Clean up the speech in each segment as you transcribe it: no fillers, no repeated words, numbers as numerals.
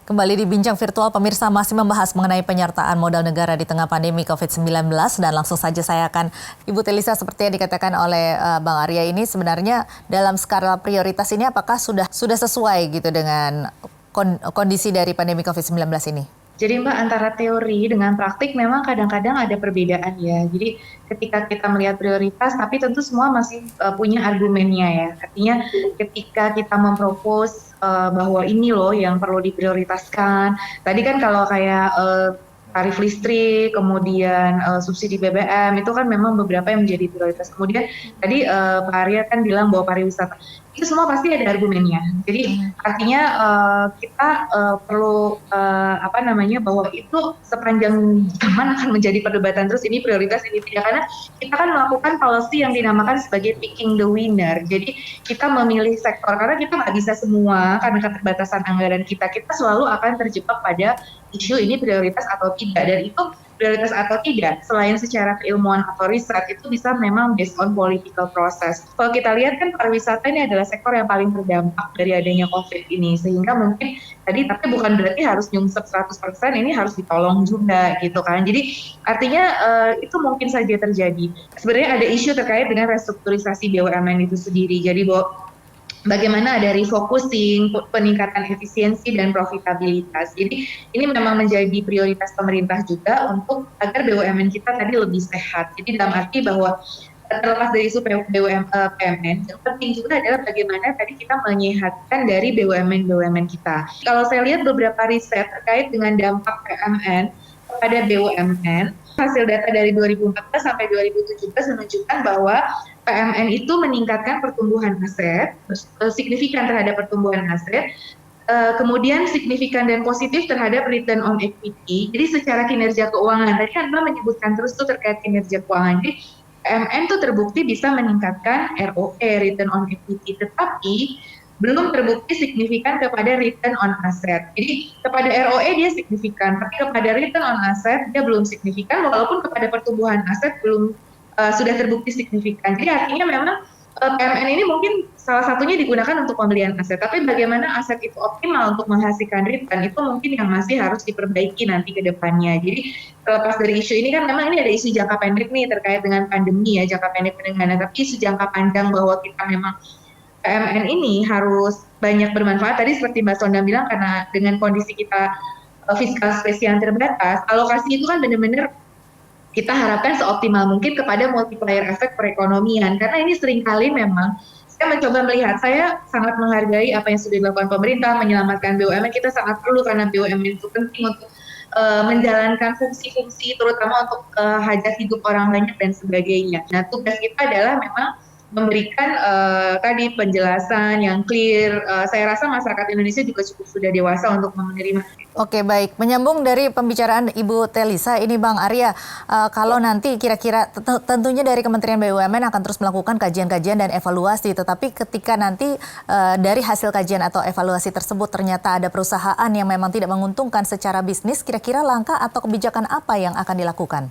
Kembali di Bincang Virtual, pemirsa masih membahas mengenai penyertaan modal negara di tengah pandemi COVID-19 dan langsung saja saya akan Ibu Telisa seperti yang dikatakan oleh Bang Arya ini sebenarnya dalam skala prioritas ini apakah sudah sesuai gitu dengan kondisi dari pandemi COVID-19 ini? Jadi Mbak, antara teori dengan praktik memang kadang-kadang ada perbedaan ya. Jadi ketika kita melihat prioritas, tapi tentu semua masih punya argumennya ya. Artinya ketika kita mempropos bahwa ini loh yang perlu diprioritaskan. Tadi kan kalau kayak tarif listrik, kemudian subsidi BBM, itu kan memang beberapa yang menjadi prioritas. Kemudian tadi Pak Arya kan bilang bahwa pariwisata, itu semua pasti ada argumennya. Jadi artinya kita perlu bahwa itu sepanjang zaman akan menjadi perdebatan terus ini prioritas ini tidak, karena kita kan melakukan policy yang dinamakan sebagai picking the winner. Jadi kita memilih sektor karena kita nggak bisa semua karena keterbatasan anggaran kita selalu akan terjebak pada isu ini prioritas atau tidak, dan itu prioritas atau tidak selain secara keilmuan atau riset itu bisa memang based on political process. Kalau kita lihat kan pariwisata ini adalah sektor yang paling terdampak dari adanya COVID ini, sehingga mungkin tadi tapi bukan berarti harus nyungsep 100%, ini harus ditolong juga gitu kan. Jadi artinya itu mungkin saja terjadi. Sebenarnya ada isu terkait dengan restrukturisasi BUMN itu sendiri. Jadi bahwa bagaimana ada refocusing, peningkatan efisiensi dan profitabilitas. Jadi ini memang menjadi prioritas pemerintah juga untuk agar BUMN kita tadi lebih sehat. Jadi dalam arti bahwa terlepas dari isu PMN, yang penting juga adalah bagaimana tadi kita menyehatkan dari BUMN kita. Kalau saya lihat beberapa riset terkait dengan dampak PMN kepada BUMN, hasil data dari 2014 sampai 2017 menunjukkan bahwa PMN itu meningkatkan pertumbuhan aset, signifikan terhadap pertumbuhan aset, kemudian signifikan dan positif terhadap return on equity. Jadi secara kinerja keuangan, tadi kan Mbak menyebutkan terus tuh terkait kinerja keuangan. Jadi PMN tuh terbukti bisa meningkatkan ROE, return on equity, tetapi belum terbukti signifikan kepada return on asset. Jadi kepada ROE dia signifikan, tapi kepada return on asset dia belum signifikan, walaupun kepada pertumbuhan aset belum sudah terbukti signifikan. Jadi artinya memang PMN ini mungkin salah satunya digunakan untuk pembelian aset, tapi bagaimana aset itu optimal untuk menghasilkan return itu mungkin yang masih harus diperbaiki nanti ke depannya. Jadi terlepas dari isu ini kan memang ini ada isu jangka pendek nih terkait dengan pandemi ya, jangka pendek penanganan, tapi isu jangka panjang bahwa kita memang PMN ini harus banyak bermanfaat. Tadi seperti Mbak Sonda bilang, karena dengan kondisi kita fiskal spesial yang terbatas, alokasi itu kan benar-benar kita harapkan seoptimal mungkin kepada multiplier efek perekonomian, karena ini seringkali memang saya mencoba melihat, saya sangat menghargai apa yang sudah dilakukan pemerintah menyelamatkan BUMN, kita sangat perlu karena BUMN itu penting untuk menjalankan fungsi-fungsi terutama untuk hajat hidup orang banyak dan sebagainya. Nah, tugas kita adalah memang memberikan tadi penjelasan yang clear. Saya rasa masyarakat Indonesia juga cukup sudah dewasa untuk menerima. Oke, baik. Menyambung dari pembicaraan Ibu Telisa, ini Bang Arya, kalau nanti kira-kira tentunya dari Kementerian BUMN akan terus melakukan kajian-kajian dan evaluasi, tetapi ketika nanti dari hasil kajian atau evaluasi tersebut ternyata ada perusahaan yang memang tidak menguntungkan secara bisnis, kira-kira langkah atau kebijakan apa yang akan dilakukan?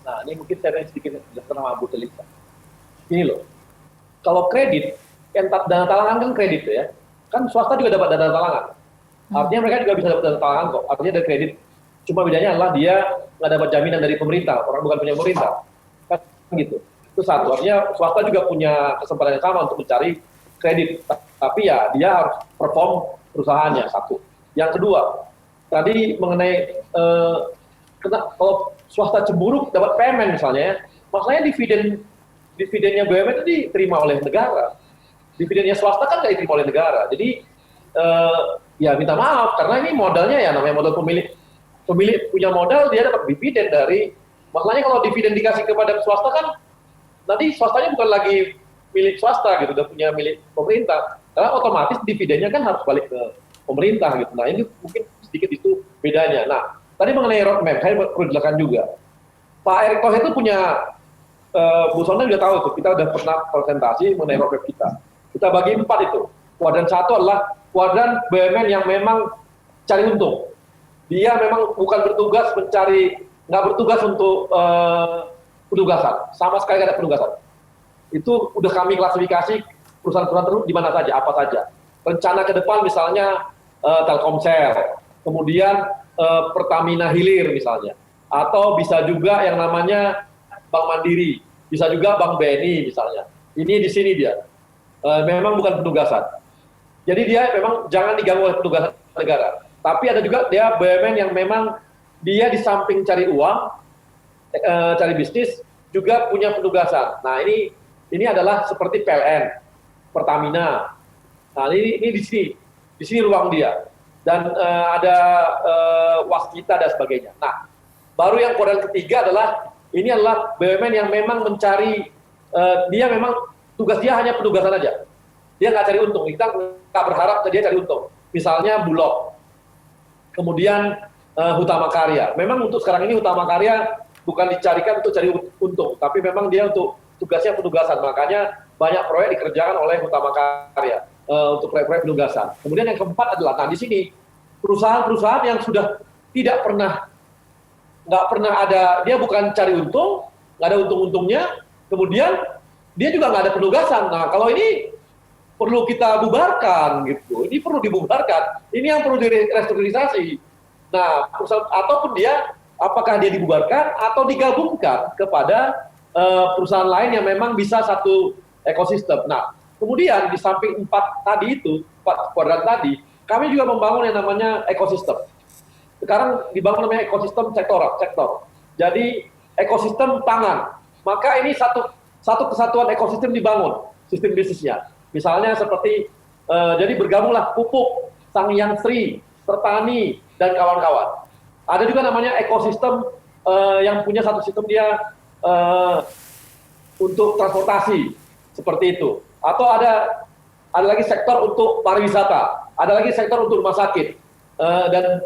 Nah, ini mungkin saya sedikit jelaskan sama Bu Telisa. Ini loh, kalau kredit, dana talangan kan kredit ya, kan swasta juga dapat dana talangan. Artinya mereka juga bisa dapat dana talangan kok, artinya dari kredit. Cuma bedanya adalah dia nggak dapat jaminan dari pemerintah, orang bukan punya pemerintah. Kan gitu. Itu satu, artinya swasta juga punya kesempatan yang sama untuk mencari kredit. Tapi ya dia harus perform perusahaannya, satu. Yang kedua, tadi mengenai kalau swasta cemburu dapat PMN misalnya, masalahnya dividennya BUMN itu diterima oleh negara. Dividennya swasta kan nggak diterima oleh negara. Jadi ya minta maaf karena ini modalnya ya namanya modal pemilik punya modal, dia dapat dividen dari, masalahnya kalau dividen dikasih kepada swasta kan nanti swastanya bukan lagi milik swasta gitu, udah punya milik pemerintah, karena otomatis dividennya kan harus balik ke pemerintah gitu. Nah ini mungkin sedikit itu bedanya. Nah tadi mengenai roadmap saya perlu jelaskan juga, Pak Erick Thohir itu punya Bu Sonda juga tahu tuh, kita udah pernah presentasi mengenai roadmap kita bagi 4 itu. Kuadran 1 adalah kuadran BUMN yang memang cari untung. Dia memang bukan bertugas nggak bertugas untuk penugasan, sama sekali nggak ada penugasan. Itu udah kami klasifikasi perusahaan-perusahaan tersebut di mana saja, apa saja. Rencana ke depan misalnya Telkomsel, kemudian Pertamina Hilir misalnya, atau bisa juga yang namanya Bank Mandiri, bisa juga Bank BNI misalnya. Ini di sini dia, memang bukan penugasan. Jadi dia memang jangan diganggu oleh penugasan negara. Tapi ada juga dia BUMN yang memang dia di samping cari uang, cari bisnis, juga punya penugasan. Nah ini adalah seperti PLN, Pertamina. Nah ini di sini ruang dia. Dan ada waskita dan sebagainya. Nah, baru yang kuadran ketiga ini adalah BUMN yang memang mencari, dia memang tugas dia hanya penugasan aja. Dia nggak cari untung, kita nggak berharap dia cari untung. Misalnya Bulog, kemudian Hutama Karya. Memang untuk sekarang ini Hutama Karya bukan dicarikan untuk cari untung, tapi memang dia untuk tugasnya penugasan. Makanya banyak proyek dikerjakan oleh Hutama Karya. Untuk proyek-proyek penugasan. Kemudian yang keempat adalah, nah di sini perusahaan-perusahaan yang sudah nggak pernah ada, dia bukan cari untung, nggak ada untung-untungnya, kemudian dia juga nggak ada penugasan. Nah kalau ini perlu kita bubarkan gitu, ini perlu dibubarkan, ini yang perlu direstrukturisasi. Nah ataupun apakah dia dibubarkan atau digabungkan kepada perusahaan lain yang memang bisa satu ekosistem. Nah kemudian di samping empat kuadran tadi, kami juga membangun yang namanya ekosistem. Sekarang dibangun namanya ekosistem sektor. Jadi ekosistem pangan. Maka ini satu kesatuan ekosistem dibangun, sistem bisnisnya. Misalnya seperti, jadi bergabunglah pupuk, Sangyang Sri, Pertani, dan kawan-kawan. Ada juga namanya ekosistem yang punya satu sistem dia untuk transportasi, seperti itu. Atau ada lagi sektor untuk pariwisata, ada lagi sektor untuk rumah sakit dan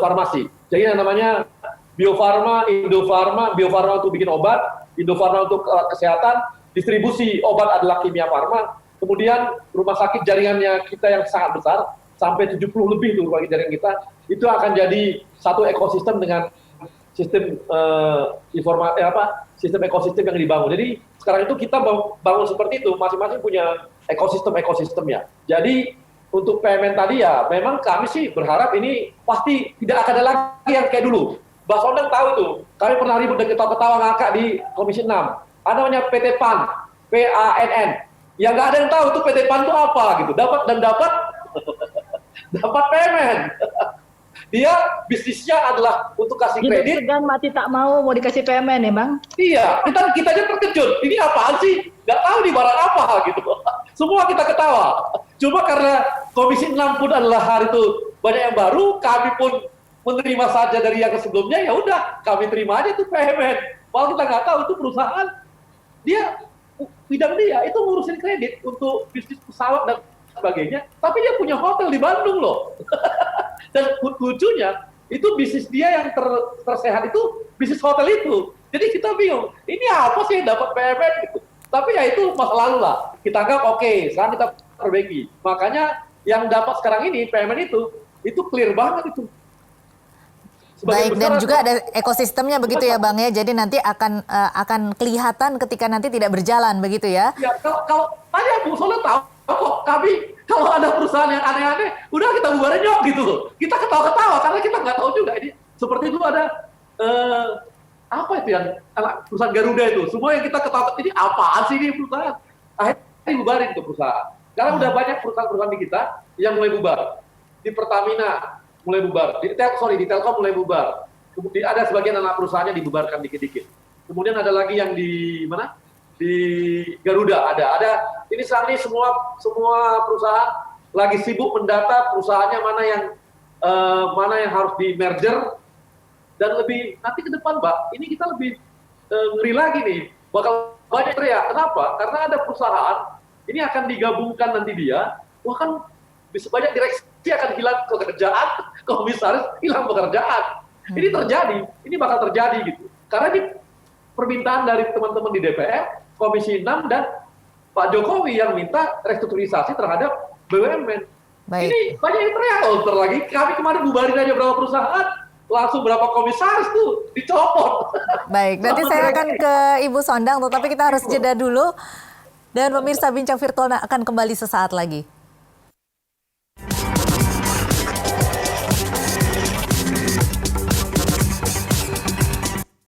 farmasi. Jadi yang namanya Bio Farma, Indo Farma, Bio Farma untuk bikin obat, Indo Farma untuk kesehatan, distribusi obat adalah Kimia Farma. Kemudian rumah sakit jaringannya kita yang sangat besar, sampai 70 lebih tuh jaringan kita, itu akan jadi satu ekosistem dengan sistem sistem ekosistem yang dibangun. Jadi sekarang itu kita bangun seperti itu, masing-masing punya ekosistemnya. Jadi untuk PMN tadi ya, memang kami sih berharap ini pasti tidak akan ada lagi yang kayak dulu. Mbak Sondang tahu itu, kami pernah ribut dan ketawa-ketawa ngakak di Komisi 6. Ada namanya PT PAN, PANN. Yang nggak ada yang tahu itu PT PAN itu apa gitu. Dapat dapat PMN. Dia bisnisnya adalah untuk kasih kredit. Segan mati tak mau dikasih PMN ya Bang? Iya, kita aja terkejut. Ini apaan sih? Nggak tahu di barang apa gitu. Semua kita ketawa. Cuma karena Komisi 6 pun adalah hari itu banyak yang baru, kami pun menerima saja dari yang sebelumnya, ya udah kami terima aja itu PMN. Kalau kita nggak tahu itu perusahaan, bidang dia itu ngurusin kredit untuk bisnis pesawat dan sebagainya. Tapi dia punya hotel di Bandung loh. Dan lucunya, itu bisnis dia yang tersehat itu bisnis hotel itu. Jadi kita bingung, ini apa sih yang dapat PMN gitu. Tapi ya itu masa lalu lah. Kita anggap oke, sekarang kita perbaiki. Makanya yang dapat sekarang ini PMN itu clear banget itu. Baik, dan juga ada ekosistemnya begitu ya Bang ya. Jadi nanti akan kelihatan ketika nanti tidak berjalan begitu ya. Ya kalau tanya Bu Solo tahu kok, kami kalau ada perusahaan yang aneh-aneh, udah kita bubarin yuk gitu. Kita ketawa-ketawa karena kita nggak tahu juga ini. Seperti itu ada apa itu yang perusahaan Garuda itu. Semua yang kita ketawa ini apaan sih ini perusahaan? Akhirnya dibubarin ke perusahaan. Sekarang udah banyak perusahaan-perusahaan di kita yang mulai bubar. Di Pertamina mulai bubar, di Telkom mulai bubar. Kemudian ada sebagian anak perusahaannya dibubarkan dikit-dikit. Kemudian ada lagi yang di mana? Di Garuda ada. Ini saat ini semua perusahaan lagi sibuk mendata perusahaannya mana yang harus di merger, dan lebih nanti ke depan Mbak, ini kita lebih ngeri lagi nih, bakal banyak teriak. Kenapa? Karena ada perusahaan ini akan digabungkan nanti dia, wah kan bisa banyak direksi akan hilang pekerjaan, komisaris hilang pekerjaan. Ini terjadi, ini bakal terjadi gitu. Karena ini permintaan dari teman-teman di DPR, Komisi 6 dan Pak Jokowi yang minta restrukturisasi terhadap BUMN. Baik. Ini banyak yang teriak lagi. Kami kemarin bubarin aja berapa perusahaan, langsung berapa komisaris tuh dicopot. Baik, nanti saya akan ke Ibu Sondang, tetapi kita harus jeda dulu. Dan pemirsa Bincang Virtual akan kembali sesaat lagi.